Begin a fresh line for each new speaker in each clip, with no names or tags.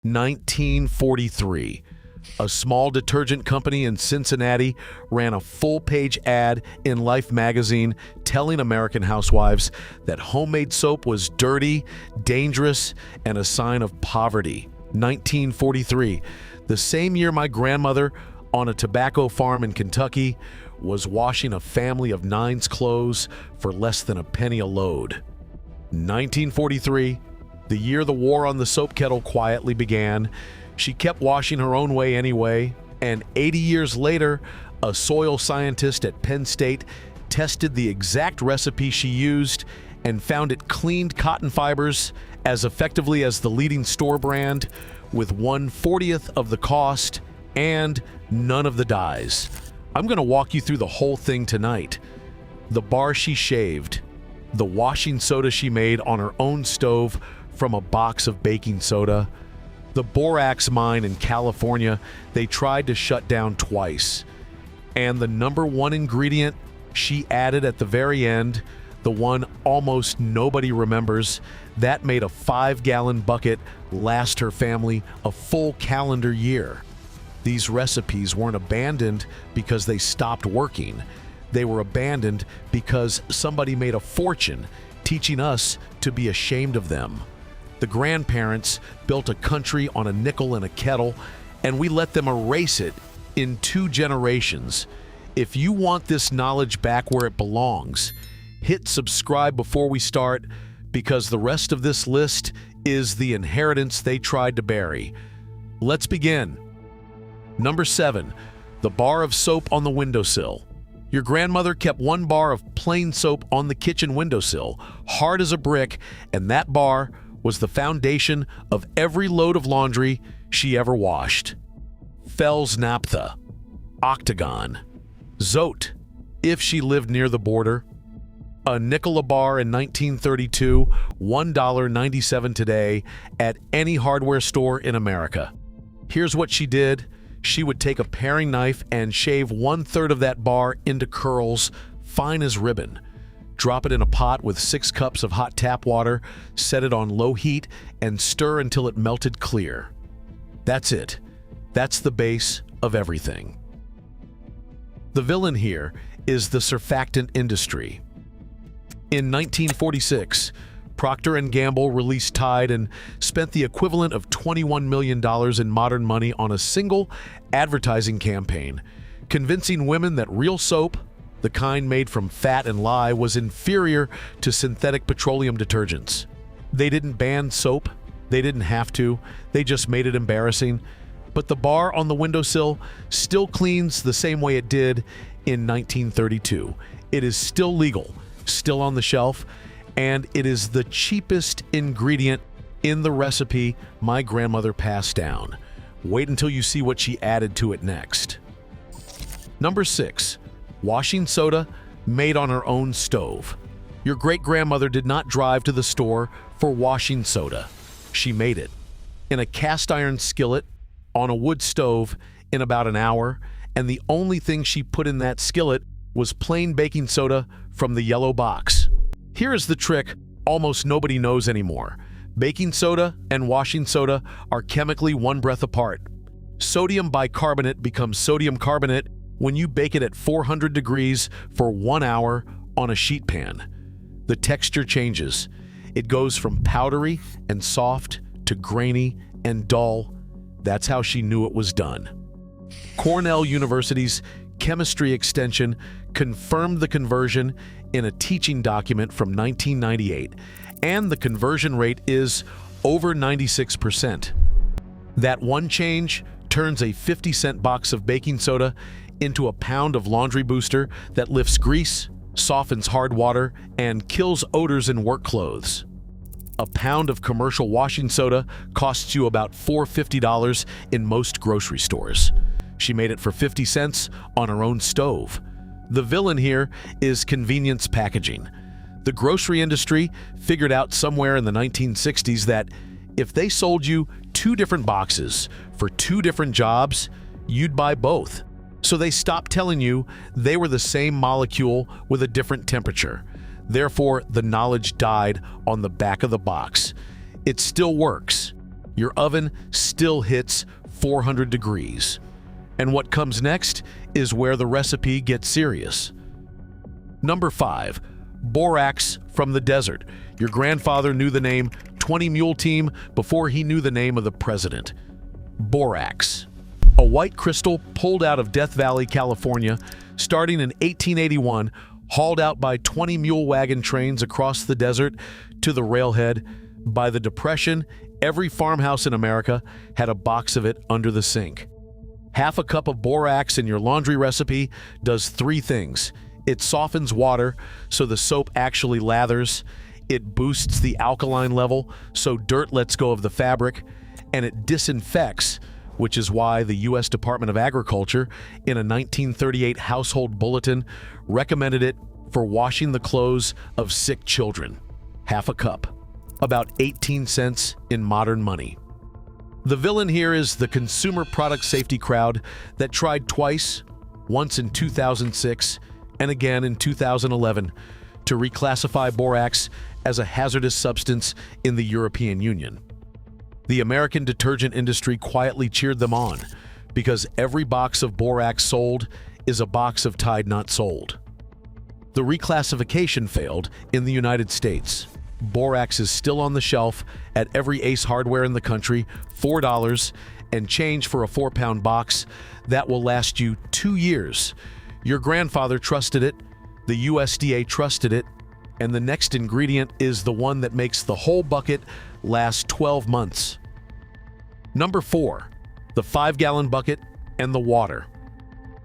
1943. A small detergent company in Cincinnati ran a full-page ad in Life magazine telling American housewives that homemade soap was dirty, dangerous, and a sign of poverty. 1943. The same year my grandmother, on a tobacco farm in Kentucky, was washing a family of 9's clothes for less than a penny a load. 1943. The year the war on the soap kettle quietly began. She kept washing her own way anyway, and 80 years later, a soil scientist at Penn State tested the exact recipe she used and found it cleaned cotton fibers as effectively as the leading store brand, with 1/40th of the cost and none of the dyes. I'm going to walk you through the whole thing tonight. The bar she shaved, the washing soda she made on her own stove from a box of baking soda, the Borax mine in California they tried to shut down twice, and the #1 ingredient she added at the very end, the one almost nobody remembers, that made a 5-gallon bucket last her family a full calendar year. These recipes weren't abandoned because they stopped working. They were abandoned because somebody made a fortune teaching us to be ashamed of them. The grandparents built a country on a nickel and a kettle, and we let them erase it in 2 generations. If you want this knowledge back where it belongs, hit subscribe before we start, because the rest of this list is the inheritance they tried to bury. Let's begin. Number 7. The bar of soap on the windowsill. Your grandmother kept 1 bar of plain soap on the kitchen windowsill, hard as a brick, and that bar was the foundation of every load of laundry she ever washed. Fels naphtha, octagon, zote, if she lived near the border. A nickel a bar in 1932, $1.97 today at any hardware store in America. Here's what she did. She would take a paring knife and shave 1/3 of that bar into curls, fine as ribbon. Drop it in a pot with 6 cups of hot tap water, set it on low heat, and stir until it melted clear. That's it. That's the base of everything. The villain here is the surfactant industry. In 1946, Procter & Gamble released Tide and spent the equivalent of $21 million in modern money on a single advertising campaign, convincing women that real soap, the kind made from fat and lye, was inferior to synthetic petroleum detergents. They didn't ban soap. They didn't have to. They just made it embarrassing. But the bar on the windowsill still cleans the same way it did in 1932. It is still legal, still on the shelf, and it is the cheapest ingredient in the recipe my grandmother passed down. Wait until you see what she added to it next. Number 6. Washing soda made on her own stove. Your great-grandmother did not drive to the store for washing soda. She made it in a cast-iron skillet on a wood stove in about an hour, and the only thing she put in that skillet was plain baking soda from the yellow box. Here is the trick almost nobody knows anymore. Baking soda and washing soda are chemically 1 breath apart. Sodium bicarbonate becomes sodium carbonate when you bake it at 400 degrees for 1 hour on a sheet pan. The texture changes. It goes from powdery and soft to grainy and dull. That's how she knew it was done. Cornell University's chemistry extension confirmed the conversion in a teaching document from 1998, and the conversion rate is over 96%. That one change turns a 50-cent box of baking soda into a pound of laundry booster that lifts grease, softens hard water, and kills odors in work clothes. A pound of commercial washing soda costs you about $4.50 in most grocery stores. She made it for 50 cents on her own stove. The villain here is convenience packaging. The grocery industry figured out somewhere in the 1960s that if they sold you 2 different boxes for 2 different jobs, you'd buy both. So they stopped telling you they were the same molecule with a different temperature. Therefore, the knowledge died on the back of the box. It still works. Your oven still hits 400 degrees. And what comes next is where the recipe gets serious. Number 5. Borax from the desert. Your grandfather knew the name 20 Mule Team before he knew the name of the president. Borax. A white crystal pulled out of Death Valley, California, starting in 1881, hauled out by 20 mule wagon trains across the desert to the railhead. By the Depression, every farmhouse in America had a box of it under the sink. Half a cup of borax in your laundry recipe does 3 things. It softens water so the soap actually lathers. It boosts the alkaline level so dirt lets go of the fabric. And it disinfects, which is why the U.S. Department of Agriculture, in a 1938 household bulletin, recommended it for washing the clothes of sick children. Half a cup. About 18 cents in modern money. The villain here is the consumer product safety crowd that tried twice, once in 2006 and again in 2011, to reclassify borax as a hazardous substance in the European Union. The American detergent industry quietly cheered them on because every box of borax sold is a box of Tide not sold. The reclassification failed in the United States. Borax is still on the shelf at every Ace Hardware in the country, $4 and change for a 4-pound box that will last you 2 years. Your grandfather trusted it, the USDA trusted it, and the next ingredient is the one that makes the whole bucket last 12 months. Number 4, the 5-gallon bucket and the water.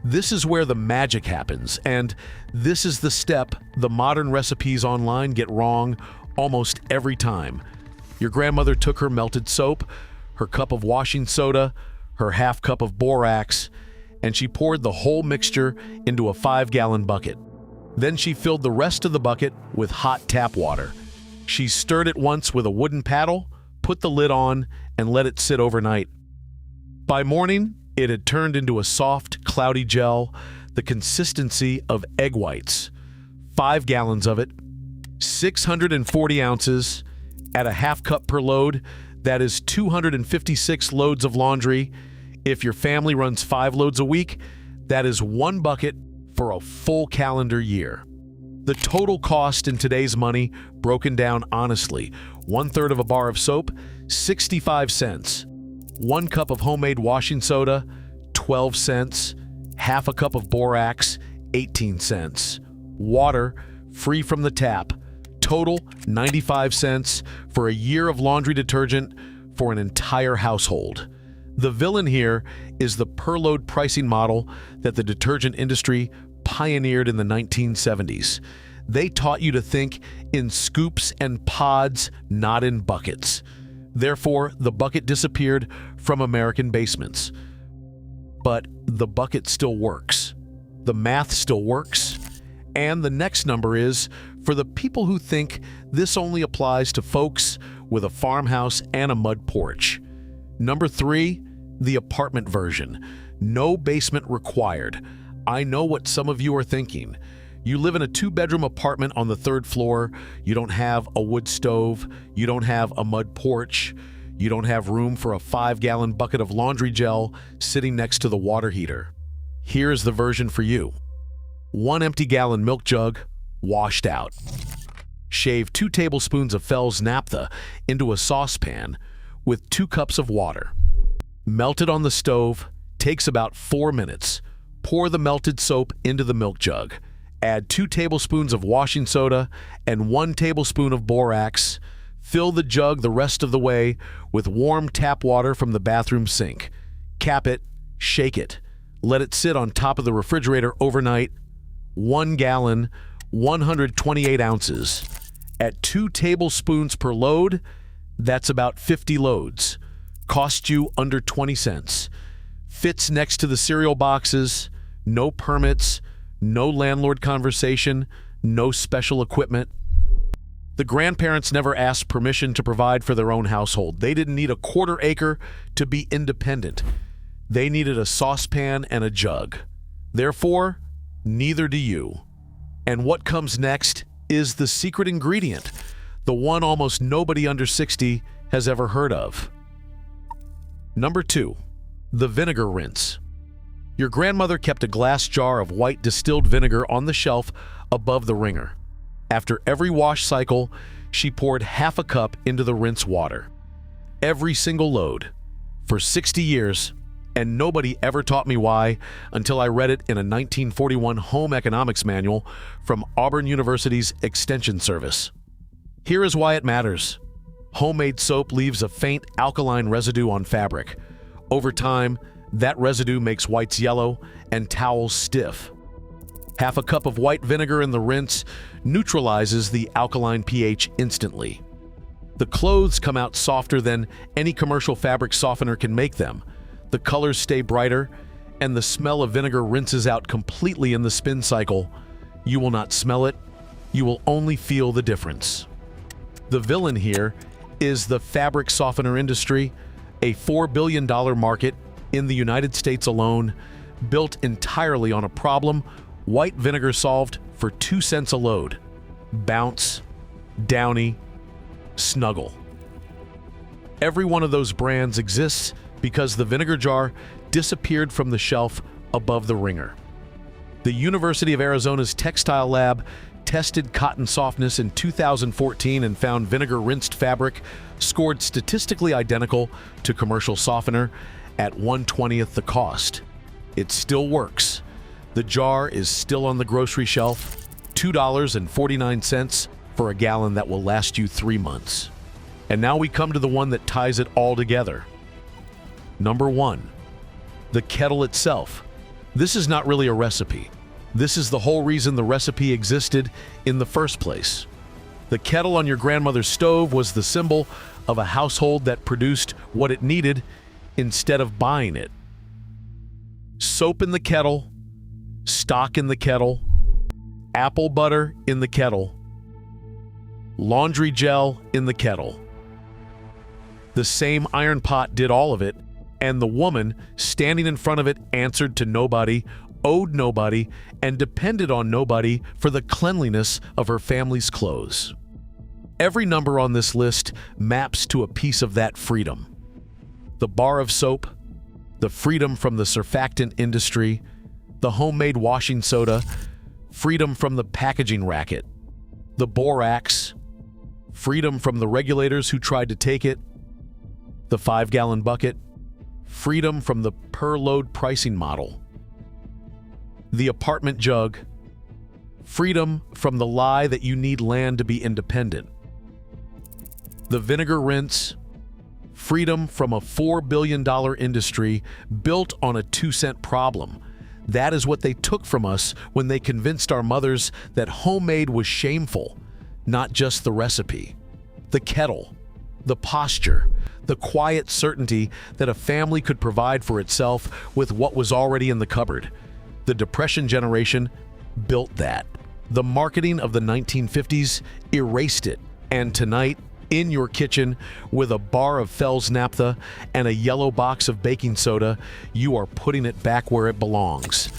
This is where the magic happens, and this is the step the modern recipes online get wrong almost every time. Your grandmother took her melted soap, her cup of washing soda, her half cup of borax, and she poured the whole mixture into a 5-gallon bucket. Then she filled the rest of the bucket with hot tap water. She stirred it once with a wooden paddle, put the lid on, and let it sit overnight. By morning, it had turned into a soft, cloudy gel, the consistency of egg whites. 5 gallons of it, 640 ounces, at a half cup per load. That is 256 loads of laundry. If your family runs 5 loads a week, that is 1 bucket for a full calendar year. The total cost in today's money, broken down honestly: 1/3 of a bar of soap, 65 cents. 1 cup of homemade washing soda, 12 cents. Half a cup of borax, 18 cents. Water, free from the tap. Total, 95 cents for a year of laundry detergent for an entire household. The villain here is the per-load pricing model that the detergent industry pioneered in the 1970s. They taught you to think in scoops and pods, not in buckets. Therefore, the bucket disappeared from American basements. But the bucket still works. The math still works. And the next number is for the people who think this only applies to folks with a farmhouse and a mud porch. Number 3, the apartment version. No basement required. I know what some of you are thinking. You live in a 2-bedroom apartment on the 3rd floor. You don't have a wood stove. You don't have a mud porch. You don't have room for a 5-gallon bucket of laundry gel sitting next to the water heater. Here's the version for you. 1 empty gallon milk jug, washed out. Shave 2 tablespoons of Fell's naphtha into a saucepan with 2 cups of water. Melt it on the stove, takes about 4 minutes. Pour the melted soap into the milk jug. Add 2 tablespoons of washing soda and 1 tablespoon of borax. Fill the jug the rest of the way with warm tap water from the bathroom sink. Cap it, shake it. Let it sit on top of the refrigerator overnight. 1 gallon, 128 ounces. At 2 tablespoons per load, that's about 50 loads. Cost you under 20 cents. Fits next to the cereal boxes. No permits, no landlord conversation, no special equipment. The grandparents never asked permission to provide for their own household. They didn't need a 1/4 acre to be independent. They needed a saucepan and a jug. Therefore, neither do you. And what comes next is the secret ingredient, the one almost nobody under 60 has ever heard of. Number 2. The vinegar rinse. Your grandmother kept a glass jar of white distilled vinegar on the shelf above the wringer. After every wash cycle, she poured half a cup into the rinse water. Every single load. For 60 years, and nobody ever taught me why until I read it in a 1941 home economics manual from Auburn University's Extension Service. Here is why it matters. Homemade soap leaves a faint alkaline residue on fabric. Over time, that residue makes whites yellow and towels stiff. Half a cup of white vinegar in the rinse neutralizes the alkaline pH instantly. The clothes come out softer than any commercial fabric softener can make them. The colors stay brighter, and the smell of vinegar rinses out completely in the spin cycle. You will not smell it, you will only feel the difference. The villain here is the fabric softener industry, a $4 billion market in the United States alone, built entirely on a problem white vinegar solved for 2 cents a load. Bounce, Downy, Snuggle. Every one of those brands exists because the vinegar jar disappeared from the shelf above the wringer. The University of Arizona's textile lab tested cotton softness in 2014 and found vinegar-rinsed fabric scored statistically identical to commercial softener at 1/20th the cost. It still works. The jar is still on the grocery shelf, $2.49 for a gallon that will last you 3 months. And now we come to the one that ties it all together. Number 1. The kettle itself. This is not really a recipe. This is the whole reason the recipe existed in the first place. The kettle on your grandmother's stove was the symbol of a household that produced what it needed instead of buying it. Soap in the kettle, stock in the kettle, apple butter in the kettle, laundry gel in the kettle. The same iron pot did all of it, and the woman standing in front of it answered to nobody, owed nobody, and depended on nobody for the cleanliness of her family's clothes. Every number on this list maps to a piece of that freedom. The bar of soap, the freedom from the surfactant industry, the homemade washing soda, freedom from the packaging racket, the borax, freedom from the regulators who tried to take it, the 5-gallon bucket, freedom from the per-load pricing model, the apartment jug, freedom from the lie that you need land to be independent, the vinegar rinse, freedom from a $4 billion industry built on a 2-cent problem. That is what they took from us when they convinced our mothers that homemade was shameful, not just the recipe. The kettle, the posture, the quiet certainty that a family could provide for itself with what was already in the cupboard. The Depression generation built that. The marketing of the 1950s erased it. And tonight, in your kitchen, with a bar of Fell's naphtha and a yellow box of baking soda, you are putting it back where it belongs.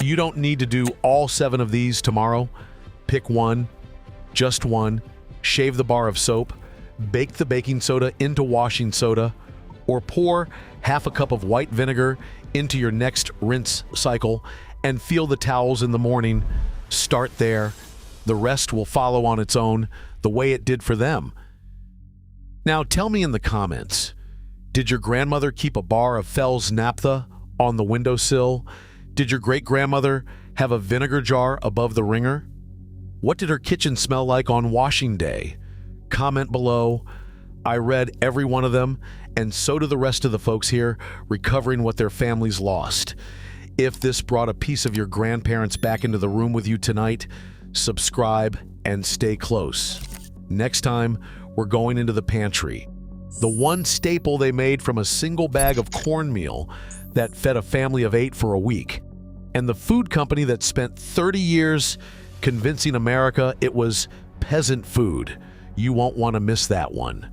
You don't need to do all 7 of these tomorrow. Pick one, just one, shave the bar of soap, bake the baking soda into washing soda, or pour half a cup of white vinegar into your next rinse cycle and feel the towels in the morning. Start there. The rest will follow on its own, the way it did for them. Now tell me in the comments, did your grandmother keep a bar of Fell's naphtha on the windowsill? Did your great-grandmother have a vinegar jar above the wringer? What did her kitchen smell like on washing day? Comment below. I read every one of them, and so do the rest of the folks here recovering what their families lost. If this brought a piece of your grandparents back into the room with you tonight, subscribe and stay close. Next time, we're going into the pantry. The one staple they made from a single bag of cornmeal that fed a family of 8 for a week. And the food company that spent 30 years convincing America it was peasant food. You won't want to miss that one.